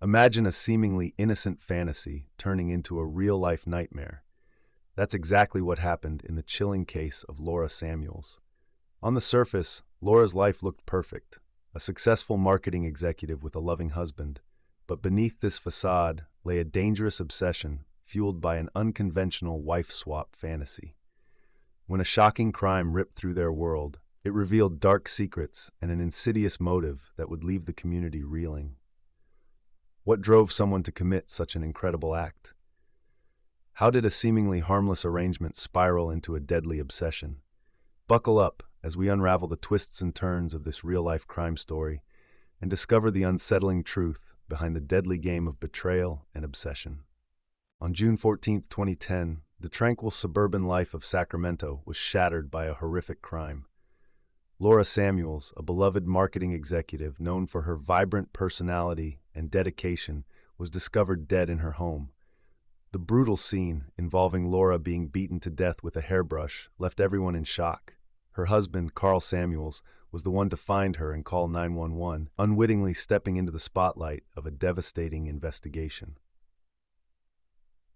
Imagine a seemingly innocent fantasy turning into a real-life nightmare. That's exactly what happened in the chilling case of Laura Samuels. On the surface, Laura's life looked perfect, a successful marketing executive with a loving husband. But beneath this facade lay a dangerous obsession fueled by an unconventional wife swap fantasy. When a shocking crime ripped through their world, it revealed dark secrets and an insidious motive that would leave the community reeling. What drove someone to commit such an incredible act? How did a seemingly harmless arrangement spiral into a deadly obsession? Buckle up as we unravel the twists and turns of this real-life crime story and discover the unsettling truth behind the deadly game of betrayal and obsession. On June 14, 2010, the tranquil suburban life of Sacramento was shattered by a horrific crime. Laura Samuels, a beloved marketing executive known for her vibrant personality and dedication, was discovered dead in her home. The brutal scene, involving Laura being beaten to death with a hairbrush, left everyone in shock. Her husband, Carl Samuels, was the one to find her and call 911, unwittingly stepping into the spotlight of a devastating investigation.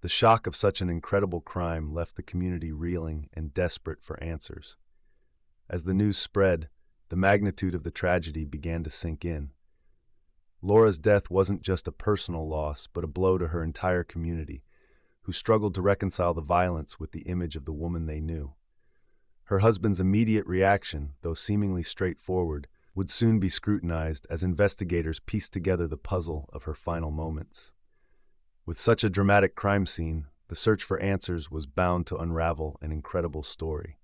The shock of such an incredible crime left the community reeling and desperate for answers. As the news spread, the magnitude of the tragedy began to sink in. Laura's death wasn't just a personal loss, but a blow to her entire community, who struggled to reconcile the violence with the image of the woman they knew. Her husband's immediate reaction, though seemingly straightforward, would soon be scrutinized as investigators pieced together the puzzle of her final moments. With such a dramatic crime scene, the search for answers was bound to unravel an incredible story.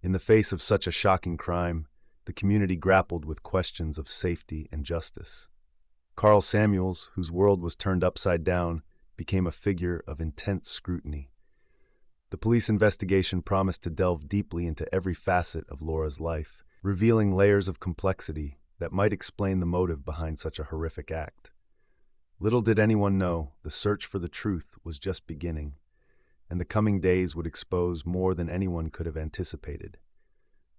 In the face of such a shocking crime, the community grappled with questions of safety and justice. Carl Samuels, whose world was turned upside down, became a figure of intense scrutiny. The police investigation promised to delve deeply into every facet of Laura's life, revealing layers of complexity that might explain the motive behind such a horrific act. Little did anyone know, the search for the truth was just beginning, and the coming days would expose more than anyone could have anticipated.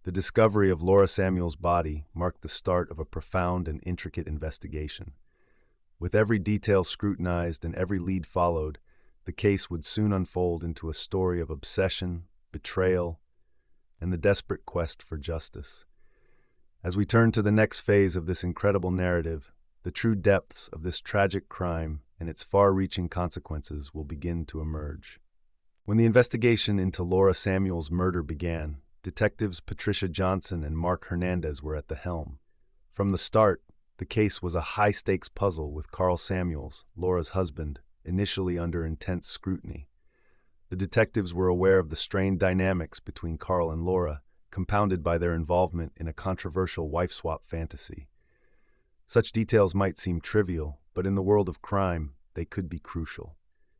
The discovery of Laura Samuels' body marked the start of a profound and intricate investigation. With every detail scrutinized and every lead followed, the case would soon unfold into a story of obsession, betrayal, and the desperate quest for justice. As we turn to the next phase of this incredible narrative, the true depths of this tragic crime and its far-reaching consequences will begin to emerge. When the investigation into Laura Samuels' murder began, detectives Patricia Johnson and Mark Hernandez were at the helm. From the start, the case was a high-stakes puzzle with Carl Samuels, Laura's husband, initially under intense scrutiny. The detectives were aware of the strained dynamics between Carl and Laura, compounded by their involvement in a controversial wife-swap fantasy. Such details might seem trivial, but in the world of crime, they could be crucial.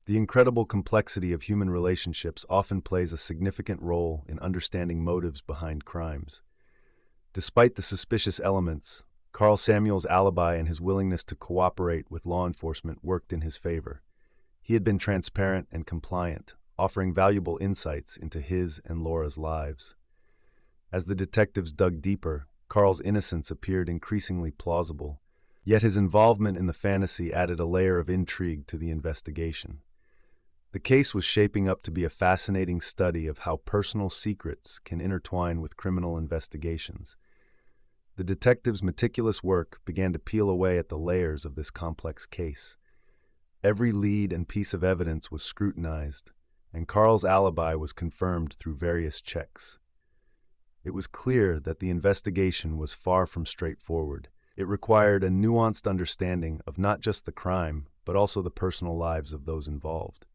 The incredible complexity of human relationships often plays a significant role in understanding motives behind crimes. Despite the suspicious elements, Carl Samuels' alibi and his willingness to cooperate with law enforcement worked in his favor. He had been transparent and compliant, offering valuable insights into his and Laura's lives. As the detectives dug deeper, Carl's innocence appeared increasingly plausible, yet his involvement in the fantasy added a layer of intrigue to the investigation. The case was shaping up to be a fascinating study of how personal secrets can intertwine with criminal investigations. The detectives' meticulous work began to peel away at the layers of this complex case. Every lead and piece of evidence was scrutinized, and Carl's alibi was confirmed through various checks. It was clear that the investigation was far from straightforward. It required a nuanced understanding of not just the crime, but also the personal lives of those involved.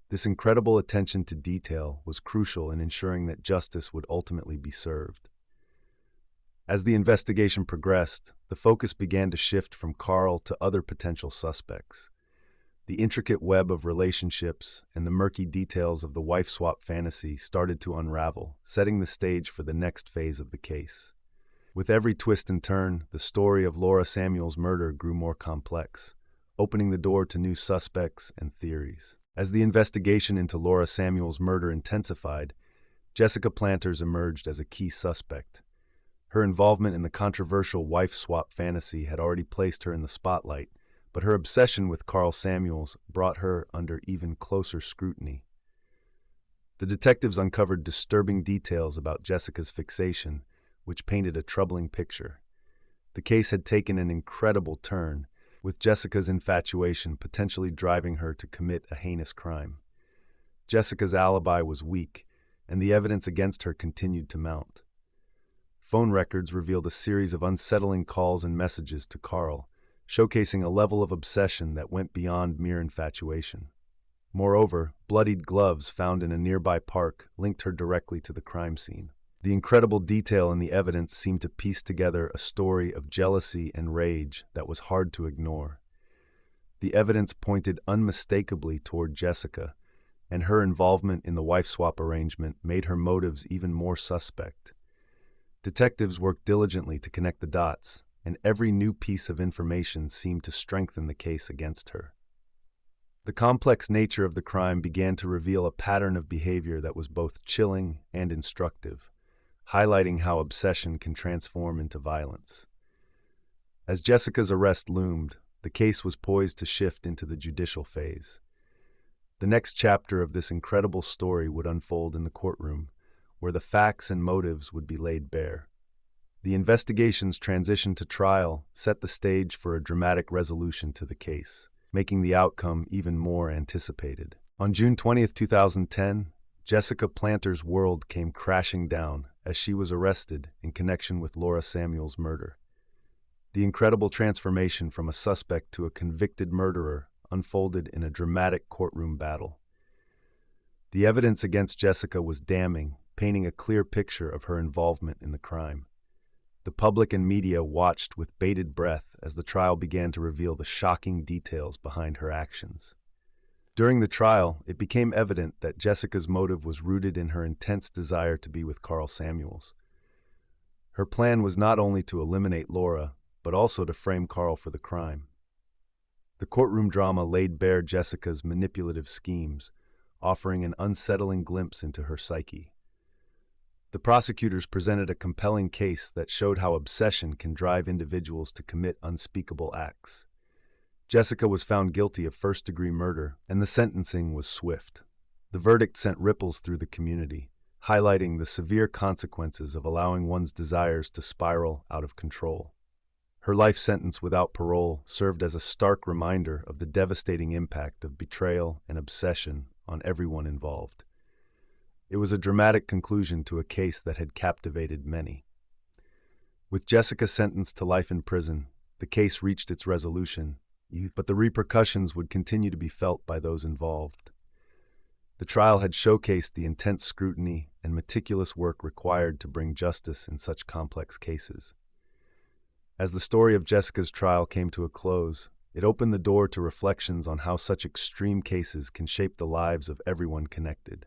This incredible attention to detail was crucial in ensuring that justice would ultimately be served. As the investigation progressed, the focus began to shift from Carl to other potential suspects. The intricate web of relationships and the murky details of the wife swap fantasy started to unravel, setting the stage for the next phase of the case. With every twist and turn, the story of Laura Samuels' murder grew more complex, opening the door to new suspects and theories. As the investigation into Laura Samuels' murder intensified, Jessica Planters emerged as a key suspect. Her involvement in the controversial wife swap fantasy had already placed her in the spotlight, but her obsession with Carl Samuels brought her under even closer scrutiny. The detectives uncovered disturbing details about Jessica's fixation, which painted a troubling picture. The case had taken an incredible turn, with Jessica's infatuation potentially driving her to commit a heinous crime. Jessica's alibi was weak, and the evidence against her continued to mount. Phone records revealed a series of unsettling calls and messages to Carl, showcasing a level of obsession that went beyond mere infatuation. Moreover, bloodied gloves found in a nearby park linked her directly to the crime scene. The incredible detail in the evidence seemed to piece together a story of jealousy and rage that was hard to ignore. The evidence pointed unmistakably toward Jessica, and her involvement in the wife-swap arrangement made her motives even more suspect. Detectives worked diligently to connect the dots, and every new piece of information seemed to strengthen the case against her. The complex nature of the crime began to reveal a pattern of behavior that was both chilling and instructive, highlighting how obsession can transform into violence. As Jessica's arrest loomed, the case was poised to shift into the judicial phase. The next chapter of this incredible story would unfold in the courtroom, where the facts and motives would be laid bare. The investigation's transition to trial set the stage for a dramatic resolution to the case, making the outcome even more anticipated. On June 20th, 2010, Jessica Planter's world came crashing down as she was arrested in connection with Laura Samuels' murder. The incredible transformation from a suspect to a convicted murderer unfolded in a dramatic courtroom battle. The evidence against Jessica was damning, painting a clear picture of her involvement in the crime. The public and media watched with bated breath as the trial began to reveal the shocking details behind her actions. During the trial, it became evident that Jessica's motive was rooted in her intense desire to be with Carl Samuels. Her plan was not only to eliminate Laura, but also to frame Carl for the crime. The courtroom drama laid bare Jessica's manipulative schemes, offering an unsettling glimpse into her psyche. The prosecutors presented a compelling case that showed how obsession can drive individuals to commit unspeakable acts. Jessica was found guilty of first-degree murder, and the sentencing was swift. The verdict sent ripples through the community, highlighting the severe consequences of allowing one's desires to spiral out of control. Her life sentence without parole served as a stark reminder of the devastating impact of betrayal and obsession on everyone involved. It was a dramatic conclusion to a case that had captivated many. With Jessica sentenced to life in prison, the case reached its resolution, but the repercussions would continue to be felt by those involved. The trial had showcased the intense scrutiny and meticulous work required to bring justice in such complex cases. As the story of Jessica's trial came to a close, it opened the door to reflections on how such extreme cases can shape the lives of everyone connected.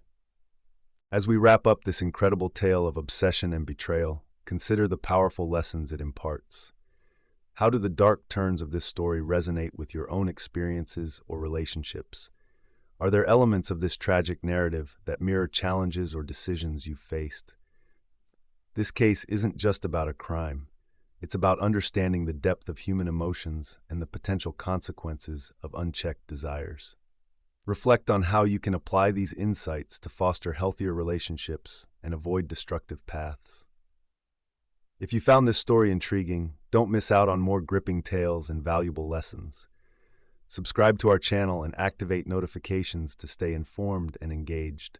As we wrap up this incredible tale of obsession and betrayal, consider the powerful lessons it imparts. How do the dark turns of this story resonate with your own experiences or relationships? Are there elements of this tragic narrative that mirror challenges or decisions you've faced? This case isn't just about a crime. It's about understanding the depth of human emotions and the potential consequences of unchecked desires. Reflect on how you can apply these insights to foster healthier relationships and avoid destructive paths. If you found this story intriguing, don't miss out on more gripping tales and valuable lessons. Subscribe to our channel and activate notifications to stay informed and engaged.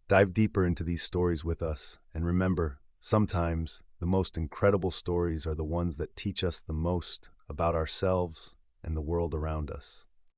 Dive deeper into these stories with us, and remember, sometimes the most incredible stories are the ones that teach us the most about ourselves and the world around us.